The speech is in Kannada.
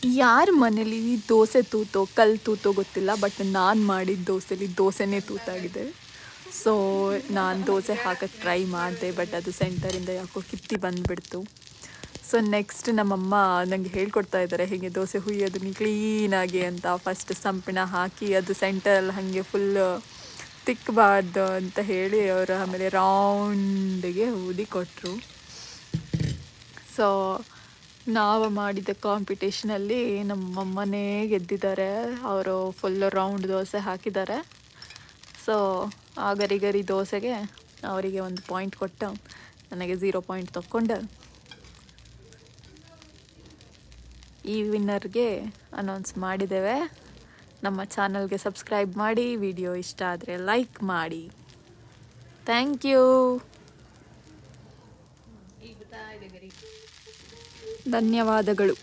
ಯಾರ ಮನೇಲಿ ದೋಸೆ ತೂತೋ ಕಲ್ಲು ತೂತೋ ಗೊತ್ತಿಲ್ಲ, ಬಟ್ ನಾನು ಮಾಡಿದ ದೋಸೆಲಿ ದೋಸೆನೇ ತೂತಾಗಿದೆ. ಸೊ ನಾನು ದೋಸೆ ಹಾಕಕ್ಕೆ ಟ್ರೈ ಮಾಡಿದೆ, ಬಟ್ ಅದು ಸೆಂಟರಿಂದ ಯಾಕೋ ಕಿತ್ತಿ ಬಂದುಬಿಡ್ತು. ಸೊ ನೆಕ್ಸ್ಟ್ ನಮ್ಮಮ್ಮ ನನಗೆ ಹೇಳ್ಕೊಡ್ತಾ ಇದ್ದಾರೆ ಹೇಗೆ ದೋಸೆ ಹುಯ್ಯೋದು ಕ್ಲೀನಾಗಿ ಅಂತ. ಫಸ್ಟ್ ಸಂಪಣ ಹಾಕಿ ಅದು ಸೆಂಟರಲ್ಲಿ ಹಾಗೆ ಫುಲ್ ತಿಕ್ಕಬಾರ್ದು ಅಂತ ಹೇಳಿ ಅವರು ಆಮೇಲೆ ರೌಂಡಿಗೆ ಊದಿ ಕೊಟ್ಟರು. ಸೊ ನಾವು ಮಾಡಿದ ಕಾಂಪಿಟೇಷನಲ್ಲಿ ನಮ್ಮಮ್ಮನೇ ಗೆದ್ದಿದ್ದಾರೆ. ಅವರು ಫುಲ್ ರೌಂಡ್ ದೋಸೆ ಹಾಕಿದ್ದಾರೆ. ಸೊ ಆ ಗರಿ ದೋಸೆಗೆ ಅವರಿಗೆ 1 ಪಾಯಿಂಟ್ ಕೊಟ್ಟು ನನಗೆ 0 ಪಾಯಿಂಟ್ ತಕ್ಕೊಂಡು ಈ ವಿನ್ನರ್ಗೆ ಅನೌನ್ಸ್ ಮಾಡಿದ್ದೇವೆ. ನಮ್ಮ ಚಾನಲ್ಗೆ ಸಬ್ಸ್ಕ್ರೈಬ್ ಮಾಡಿ, ವಿಡಿಯೋ ಇಷ್ಟ ಆದರೆ ಲೈಕ್ ಮಾಡಿ. Thank you. ಧನ್ಯವಾದಗಳು.